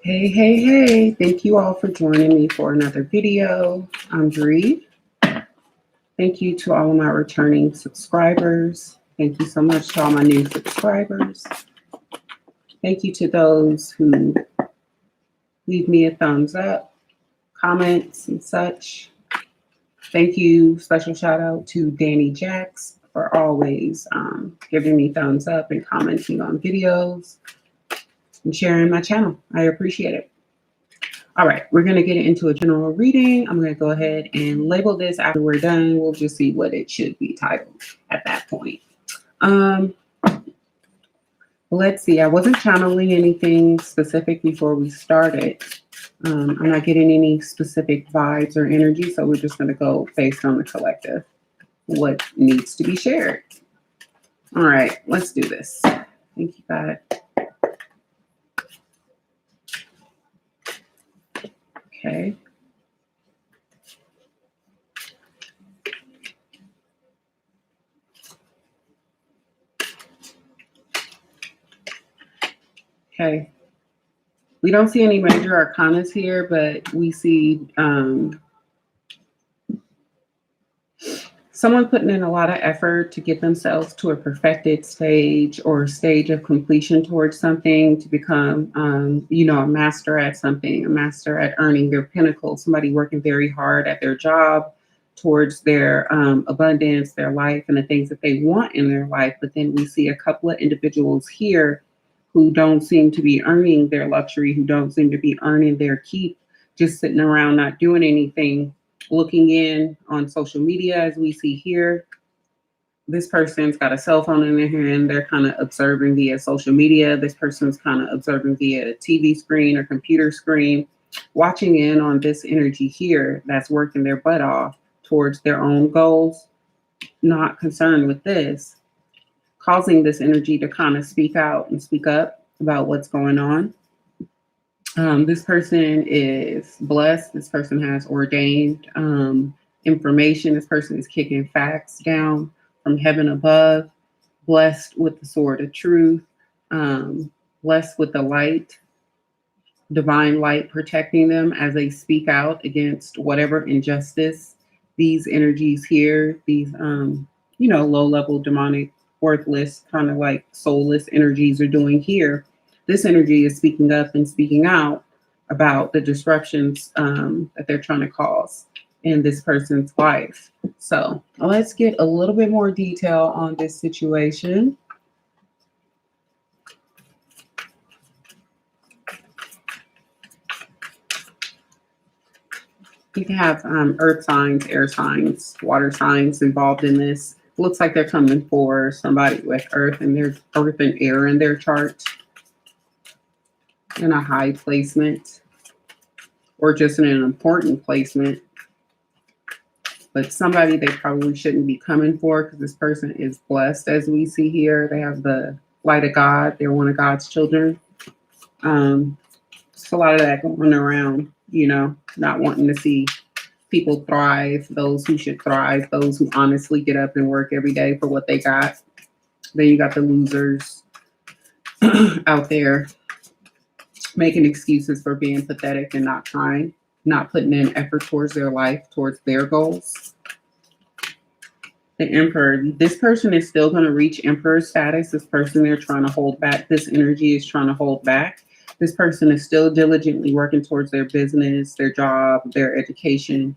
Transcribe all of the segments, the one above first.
Hey, hey, hey. Thank you all for joining me for another video. I'm Bri. Thank you to all of my returning subscribers. Thank you so much to all my new subscribers. Thank you to those who leave me a thumbs up, comments, and such. Thank you. Special shout out to Danny Jax for always giving me thumbs up and commenting on videos and sharing my channel. I appreciate it. All right, we're going to get into a general reading. I'm going to go ahead and label this after we're done. We'll just see what it should be titled at that point. Let's see. I wasn't channeling anything specific before we started. I'm not getting any specific vibes or energy, so we're just going to go based on the collective, what needs to be shared. All right, let's do this. Thank you, God. Okay. Okay. We don't see any major arcanas here, but we see someone putting in a lot of effort to get themselves to a perfected stage or a stage of completion towards something, to become, a master at something, a master at earning their pinnacle, somebody working very hard at their job towards their abundance, their life, and the things that they want in their life. But then we see a couple of individuals here who don't seem to be earning their luxury, who don't seem to be earning their keep, just sitting around not doing anything, looking in on social media, as we see here. This person's got a cell phone in their hand. They're kind of observing via social media. This person's kind of observing via a TV screen or computer screen, watching in on this energy here that's working their butt off towards their own goals, not concerned with this, causing this energy to kind of speak out and speak up about what's going on. This person is blessed. This person has ordained information. This person is kicking facts down from heaven above, blessed with the sword of truth, blessed with the light, divine light protecting them as they speak out against whatever injustice these energies here, these, low-level demonic, worthless, kind of like soulless energies are doing here. This energy is speaking up and speaking out about the disruptions that they're trying to cause in this person's life. So let's get a little bit more detail on this situation. You can have earth signs, air signs, water signs involved in this. Looks like they're coming for somebody with earth and air in their chart, in a high placement, or just in an important placement. But somebody they probably shouldn't be coming for, because this person is blessed, as we see here. They have the light of God. They're one of God's children. Just a lot of that going around, not wanting to see people thrive, those who should thrive, those who honestly get up and work every day for what they got. Then you got the losers out there making excuses for being pathetic and not trying, not putting in effort towards their life, towards their goals. The Emperor, this person is still going to reach Emperor status. This person they're trying to hold back, this energy is trying to hold back. This person is still diligently working towards their business, their job, their education,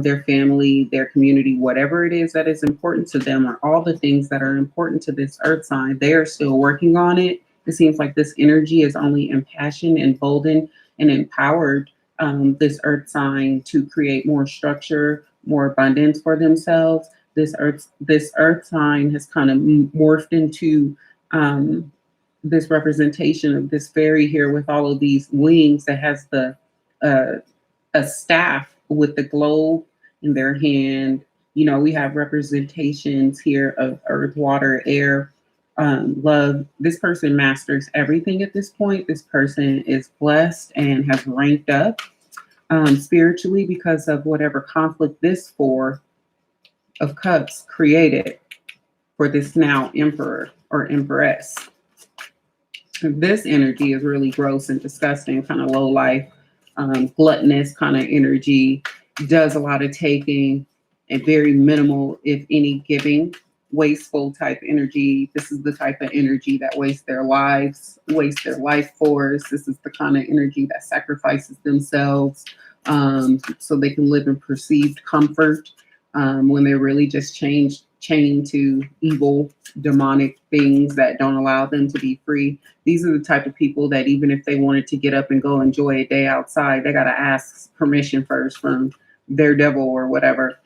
their family, their community, whatever it is that is important to them, or all the things that are important to this earth sign. They are still working on it. It seems like this energy is only impassioned, emboldened, and empowered this earth sign to create more structure, more abundance for themselves. This earth sign has kind of morphed into this representation of this fairy here with all of these wings that has the a staff with the globe in their hand. We have representations here of earth, water, air, love. This person masters everything at this point. This person is blessed and has ranked up spiritually because of whatever conflict this Four of Cups created for this now emperor or empress. This energy is really gross and disgusting, kind of low life, gluttonous kind of energy, does a lot of taking and very minimal, if any, giving, wasteful type energy. This is the type of energy that wastes their lives, wastes their life force. This is the kind of energy that sacrifices themselves so they can live in perceived comfort when they're really just chained to evil, demonic things that don't allow them to be free. These are the type of people that even if they wanted to get up and go enjoy a day outside, they got to ask permission first from their devil or whatever,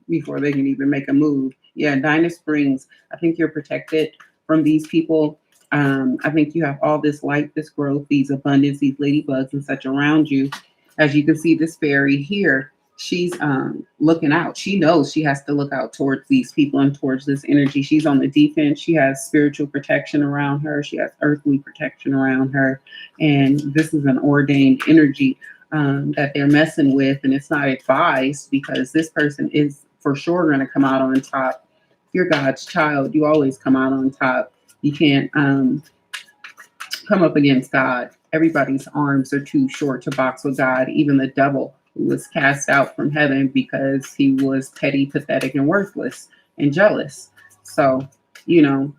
before they can even make a move. Yeah, Dinah Springs, I think you're protected from these people. I think you have all this light, this growth, these abundance, these ladybugs and such around you. As you can see, this fairy here, she's looking out. She knows she has to look out towards these people and towards this energy. She's on the defense. She has spiritual protection around her. She has earthly protection around her. And this is an ordained energy that they're messing with. And it's not advised because this person is for sure going to come out on top. If you're God's child, you always come out on top. You can't come up against God. Everybody's arms are too short to box with God. Even the devil was cast out from heaven because he was petty, pathetic, and worthless and jealous. So,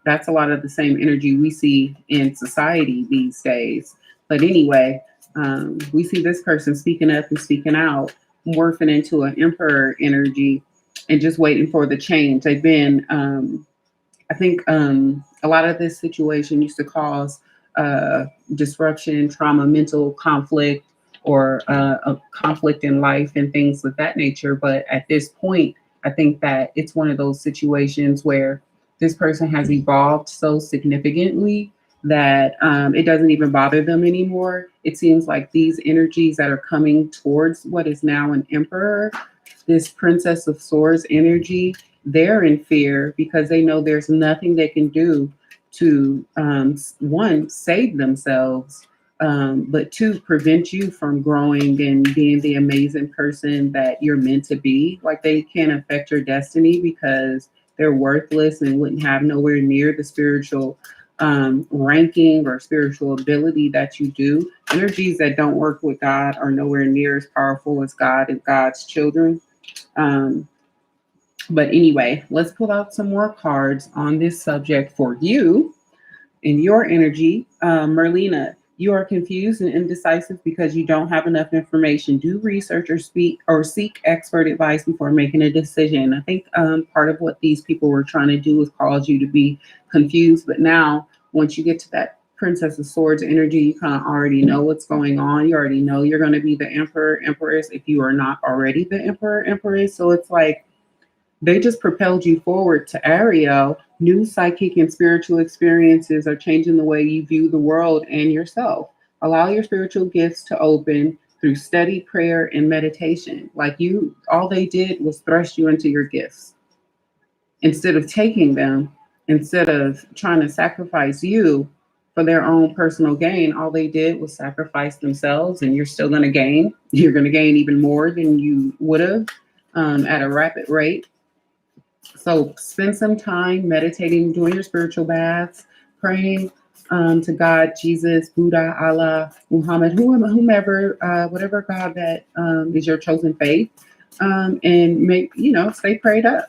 that's a lot of the same energy we see in society these days. But anyway, we see this person speaking up and speaking out, morphing into an emperor energy and just waiting for the change. They've been, I think a lot of this situation used to cause disruption, trauma, mental conflict, or a conflict in life and things of that nature. But at this point, I think that it's one of those situations where this person has evolved so significantly that it doesn't even bother them anymore. It seems like these energies that are coming towards what is now an emperor, this Princess of Swords energy, they're in fear because they know there's nothing they can do to, one, save themselves, but two, prevent you from growing and being the amazing person that you're meant to be. Like they can't affect your destiny because they're worthless and wouldn't have nowhere near the spiritual ranking or spiritual ability that you do. Energies that don't work with God are nowhere near as powerful as God and God's children. But anyway, let's pull out some more cards on this subject for you and your energy. Merlina, you are confused and indecisive because you don't have enough information. Do research or seek expert advice before making a decision. I think part of what these people were trying to do is cause you to be confused. But now, once you get to that Princess of Swords energy, you kind of already know what's going on. You already know you're going to be the Emperor, Empress if you are not already the Emperor, Empress. So it's like they just propelled you forward to Ariel. New psychic and spiritual experiences are changing the way you view the world and yourself. Allow your spiritual gifts to open through study, prayer, and meditation. All they did was thrust you into your gifts. Instead of taking them, instead of trying to sacrifice you for their own personal gain, all they did was sacrifice themselves, and you're still going to gain. You're going to gain even more than you would have at a rapid rate. So spend some time meditating, doing your spiritual baths, praying to God, Jesus, Buddha, Allah, Muhammad, whomever, whatever God that is your chosen faith, and stay prayed up.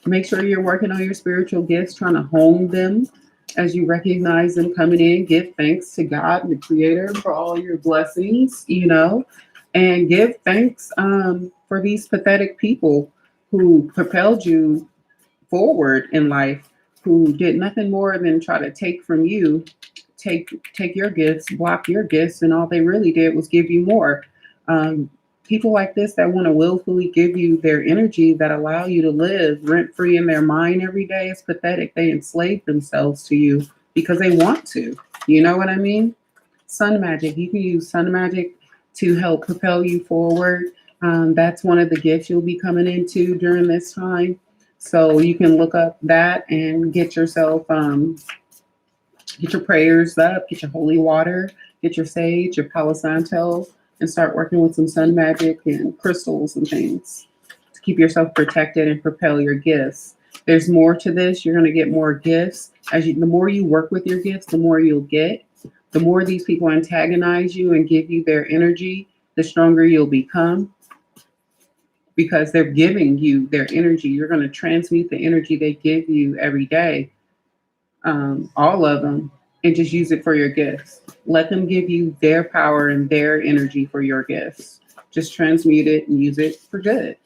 Make sure you're working on your spiritual gifts, trying to hone them as you recognize them coming in. Give thanks to God, the Creator, for all your blessings, and give thanks for these pathetic people who propelled you forward in life, who did nothing more than try to take from you, take your gifts, block your gifts, and all they really did was give you more. People like this that want to willfully give you their energy that allow you to live rent-free in their mind every day is pathetic. They enslave themselves to you because they want to. You know what I mean? Sun magic. You can use sun magic to help propel you forward. That's one of the gifts you'll be coming into during this time. So you can look up that and get yourself, get your prayers up, get your holy water, get your sage, your Palo Santo, and start working with some sun magic and crystals and things to keep yourself protected and propel your gifts. There's more to this. You're going to get more gifts. The more you work with your gifts, the more you'll get. The more these people antagonize you and give you their energy, the stronger you'll become because they're giving you their energy. You're going to transmute the energy they give you every day, all of them, and just use it for your gifts. Let them give you their power and their energy for your gifts. Just transmute it and use it for good,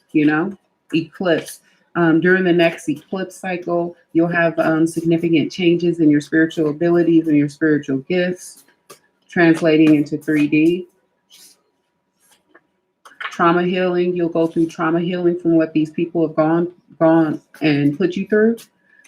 Eclipse. During the next eclipse cycle, you'll have significant changes in your spiritual abilities and your spiritual gifts, translating into 3D. Trauma healing, you'll go through trauma healing from what these people have gone and put you through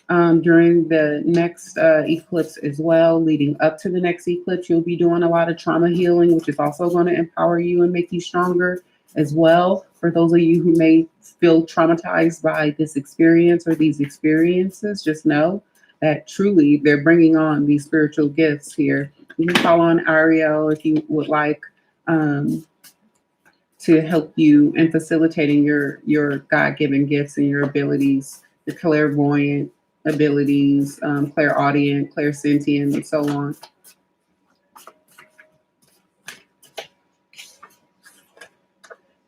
during the next eclipse as well. Leading up to the next eclipse, you'll be doing a lot of trauma healing, which is also going to empower you and make you stronger as well. For those of you who may feel traumatized by this experience or these experiences, just know that truly they're bringing on these spiritual gifts here. You can call on Ariel if you would like to help you in facilitating your God-given gifts and your abilities, your clairvoyant abilities, clairaudient, clairsentient, and so on.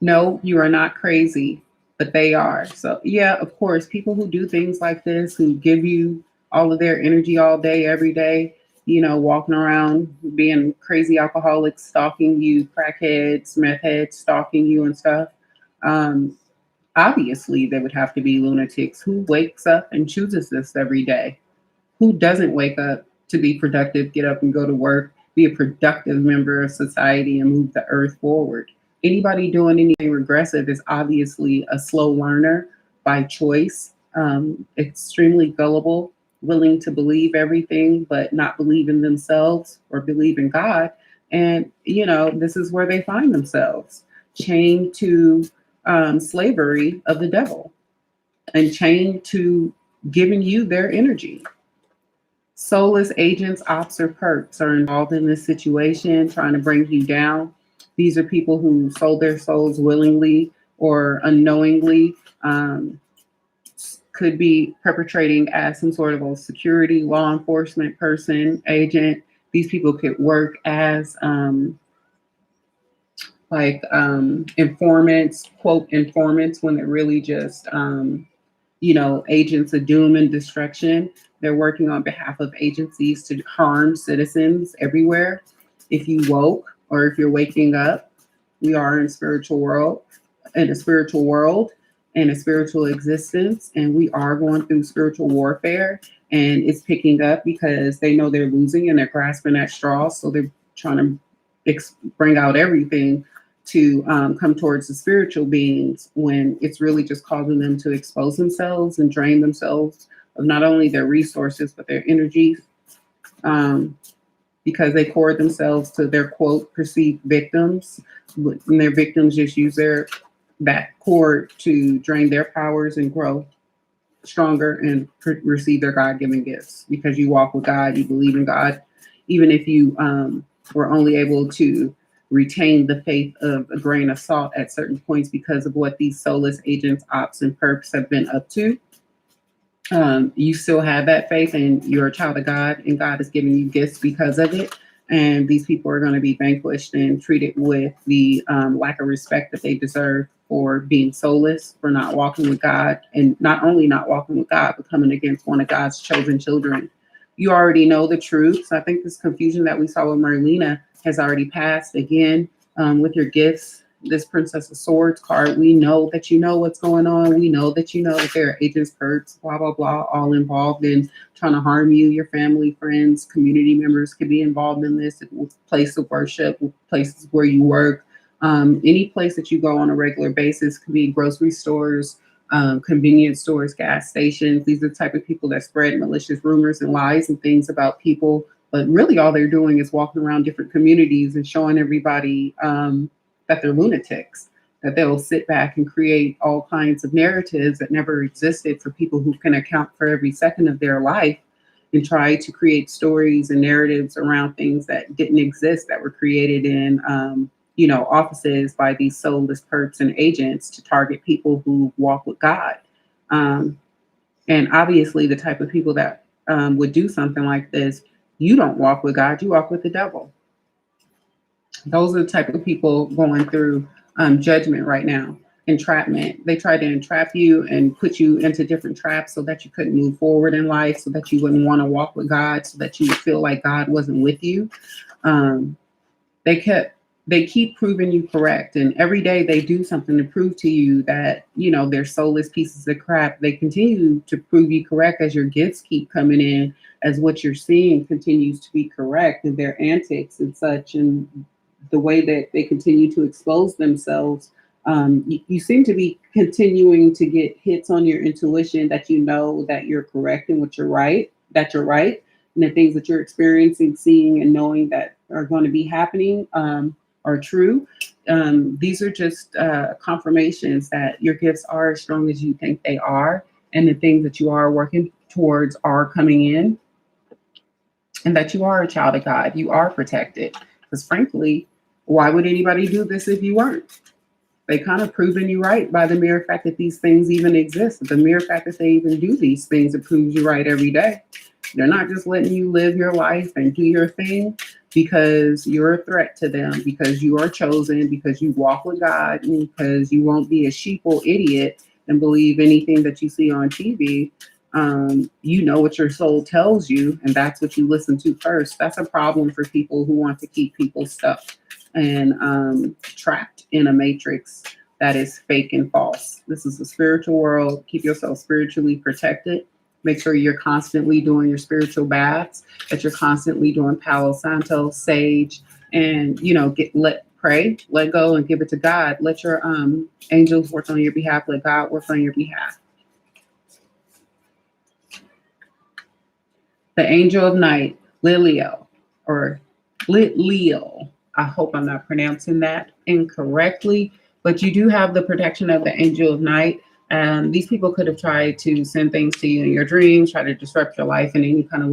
No, you are not crazy, but they are. So yeah, of course, people who do things like this, who give you all of their energy all day, every day, walking around being crazy alcoholics, stalking you, crackheads, meth heads, stalking you and stuff. Obviously, they would have to be lunatics. Who wakes up and chooses this every day? Who doesn't wake up to be productive, get up and go to work, be a productive member of society and move the earth forward? Anybody doing anything regressive is obviously a slow learner by choice, extremely gullible, willing to believe everything, but not believe in themselves or believe in God. And, this is where they find themselves, chained to slavery of the devil and chained to giving you their energy. Soulless agents, ops, or perps are involved in this situation, trying to bring you down. These are people who sold their souls willingly or unknowingly, could be perpetrating as some sort of a security, law enforcement person, agent. These people could work as informants, quote, informants, when they're really just, agents of doom and destruction. They're working on behalf of agencies to harm citizens everywhere. If you woke or if you're waking up, we are in a spiritual world, and a spiritual existence, and we are going through spiritual warfare, and it's picking up because they know they're losing and they're grasping at straws, so they're trying to bring out everything to come towards the spiritual beings, when it's really just causing them to expose themselves and drain themselves of not only their resources but their energies, because they cord themselves to their, quote, perceived victims, and their victims just use that cord to drain their powers and grow stronger and receive their God-given gifts. Because you walk with God, you believe in God, even if you were only able to retain the faith of a grain of salt at certain points because of what these soulless agents, ops, and perps have been up to. You still have that faith, and you're a child of God, and God is giving you gifts because of it. And these people are going to be vanquished and treated with the lack of respect that they deserve for being soulless, for not walking with God, and not only not walking with God, but coming against one of God's chosen children. You already know the truth. So I think this confusion that we saw with Marlena has already passed. Again, with your gifts, this Princess of Swords card, we know that you know what's going on. We know that you know that there are agents, perps, blah, blah, blah, all involved in trying to harm you. Your family, friends, community members could be involved in this. Place of worship, places where you work, any place that you go on a regular basis. Could be grocery stores, convenience stores, gas stations. These are the type of people that spread malicious rumors and lies and things about people. But really all they're doing is walking around different communities and showing everybody that they're lunatics, that they'll sit back and create all kinds of narratives that never existed for people who can account for every second of their life, and try to create stories and narratives around things that didn't exist, that were created in offices by these soulless perps and agents to target people who walk with God. And obviously, the type of people that would do something like this, you don't walk with God, you walk with the devil. Those are the type of people going through judgment right now, entrapment. They try to entrap you and put you into different traps so that you couldn't move forward in life, so that you wouldn't want to walk with God, so that you would feel like God wasn't with you. Um, they kept they keep proving you correct, and every day they do something to prove to you that they're soulless pieces of crap. They continue to prove you correct as your gifts keep coming in, as what you're seeing continues to be correct, and their antics and such, and the way that they continue to expose themselves. You seem to be continuing to get hits on your intuition that that you're correct and what you're right, that you're right, and the things that you're experiencing, seeing, and knowing that are going to be happening are true. These are just confirmations that your gifts are as strong as you think they are, and the things that you are working towards are coming in, and that you are a child of God. You are protected. Because frankly, why would anybody do this if you weren't? They kind of proven you right by the mere fact that these things even exist. The mere fact that they even do these things, it proves you right every day. They're not just letting you live your life and do your thing because you're a threat to them, because you are chosen, because you walk with God, and because you won't be a sheeple idiot and believe anything that you see on TV. You know what your soul tells you, and that's what you listen to first. That's a problem for people who want to keep people stuck and trapped in a matrix that is fake and false. This is a spiritual world. Keep yourself spiritually protected. Make sure you're constantly doing your spiritual baths, that you're constantly doing Palo Santo, sage, and pray, let go, and give it to God. Let your angels work on your behalf. Let God work on your behalf. The angel of night, Lilio, or Leo. I hope I'm not pronouncing that incorrectly, but you do have the protection of the angel of night. These people could have tried to send things to you in your dreams, try to disrupt your life in any kind of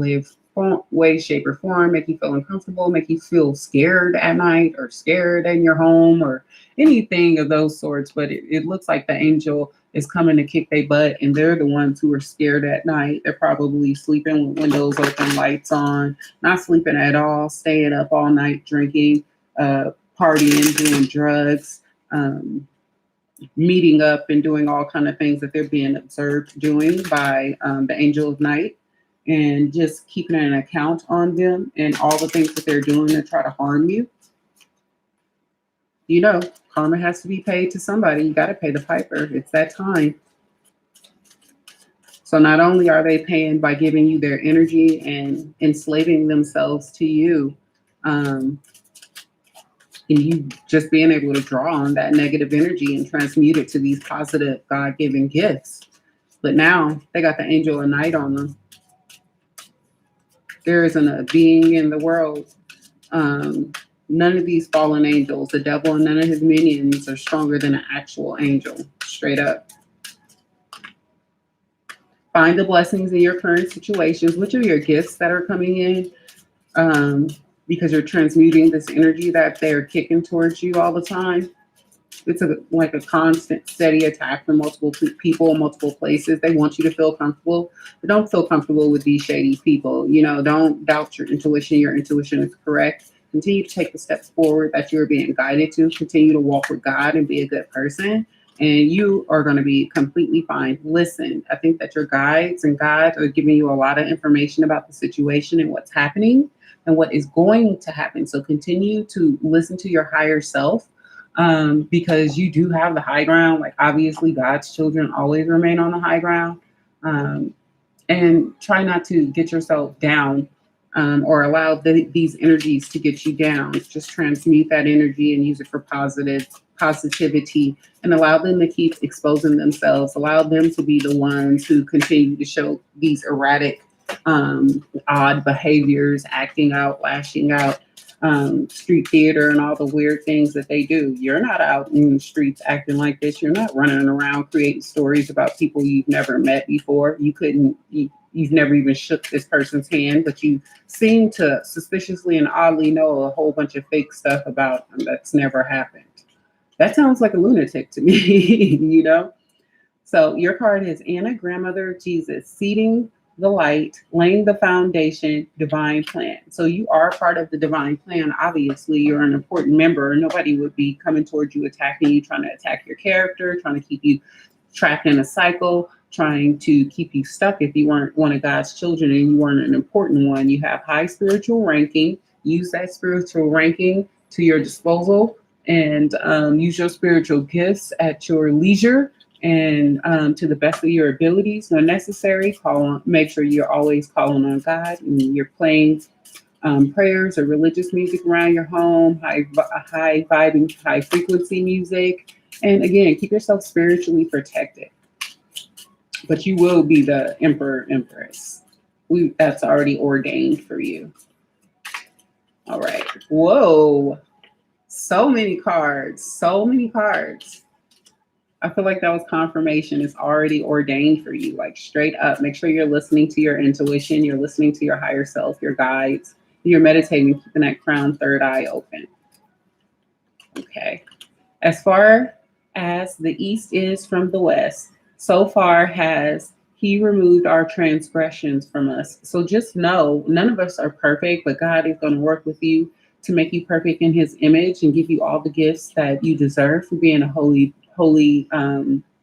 way, shape, or form, make you feel uncomfortable, make you feel scared at night or scared in your home or anything of those sorts. But it looks like the angel is coming to kick their butt, and they're the ones who are scared at night. They're probably sleeping with windows open, lights on, not sleeping at all, staying up all night, drinking, partying, doing drugs, meeting up and doing all kind of things that they're being observed doing by the angel of night, and just keeping an account on them and all the things that they're doing to try to harm you. Karma has to be paid to somebody. You got to pay the piper. It's that time. So not only are they paying by giving you their energy and enslaving themselves to you, and you just being able to draw on that negative energy and transmute it to these positive God-given gifts. But now they got the angel of night on them. There isn't a being in the world. None of these fallen angels, the devil and none of his minions, are stronger than an actual angel. Straight up. Find the blessings in your current situations. Which are your gifts that are coming in? Because you're transmuting this energy that they're kicking towards you all the time. It's like a constant, steady attack from multiple people, multiple places. They want you to feel comfortable, but don't feel comfortable with these shady people. Don't doubt your intuition. Your intuition is correct. Continue to take the steps forward that you're being guided to. Continue to walk with God and be a good person, and you are going to be completely fine. Listen, I think that your guides and God are giving you a lot of information about the situation and what's happening and what is going to happen. So continue to listen to your higher self, because you do have the high ground. Like, obviously, God's children always remain on the high ground. And try not to get yourself down, or allow these energies to get you down. Just transmute that energy and use it for positivity, and allow them to keep exposing themselves. Allow them to be the ones who continue to show these erratic, odd behaviors, acting out, lashing out, street theater, and all the weird things that they do. You're not out in the streets acting like this. You're not running around creating stories about people you've never met before. You've never even shook this person's hand, but you seem to suspiciously and oddly know a whole bunch of fake stuff about them that's never happened. That sounds like a lunatic to me, So your card is Anna, grandmother of Jesus, seeding the light, laying the foundation, divine plan. So you are part of the divine plan. Obviously, you're an important member. Nobody would be coming towards you, attacking you, trying to attack your character, trying to keep you trapped in a cycle, trying to keep you stuck if you weren't one of God's children and you weren't an important one. You have high spiritual ranking. Use that spiritual ranking to your disposal and use your spiritual gifts at your leisure and to the best of your abilities when necessary. Make sure you're always calling on God and you're playing prayers or religious music around your home, high vibing, high frequency music. And again, keep yourself spiritually protected. But you will be the emperor, empress. That's already ordained for you. All right. Whoa. So many cards. So many cards. I feel like that was confirmation. It's already ordained for you, like straight up. Make sure you're listening to your intuition. You're listening to your higher self, your guides. You're meditating, keeping that crown third eye open. Okay. As far as the east is from the west, so far has he removed our transgressions from us. So just know none of us are perfect, but God is going to work with you to make you perfect in his image and give you all the gifts that you deserve for being a holy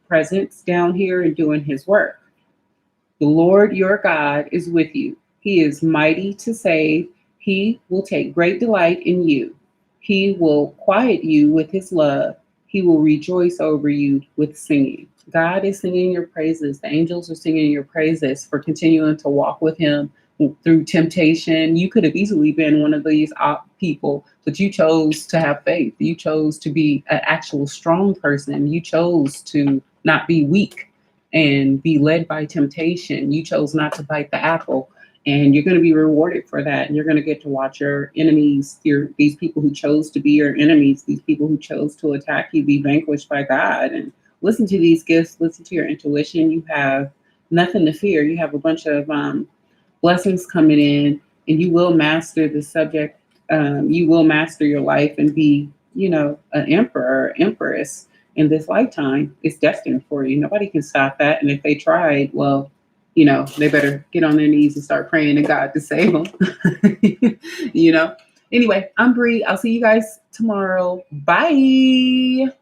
presence down here and doing his work. The Lord your God is with you. He is mighty to save. He will take great delight in you. He will quiet you with his love. He will rejoice over you with singing. God is singing your praises. The angels are singing your praises for continuing to walk with him through temptation. You could have easily been one of these people, but you chose to have faith. You chose to be an actual strong person. You chose to not be weak and be led by temptation. You chose not to bite the apple. And you're going to be rewarded for that. And you're going to get to watch your enemies, these people who chose to be your enemies, these people who chose to attack you, be vanquished by God. And listen to these gifts, listen to your intuition. You have nothing to fear. You have a bunch of blessings coming in, and you will master the subject. You will master your life and be, an emperor or empress in this lifetime. It's destined for you. Nobody can stop that. And if they tried, well, they better get on their knees and start praying to God to save them. Anyway, I'm Bri. I'll see you guys tomorrow. Bye.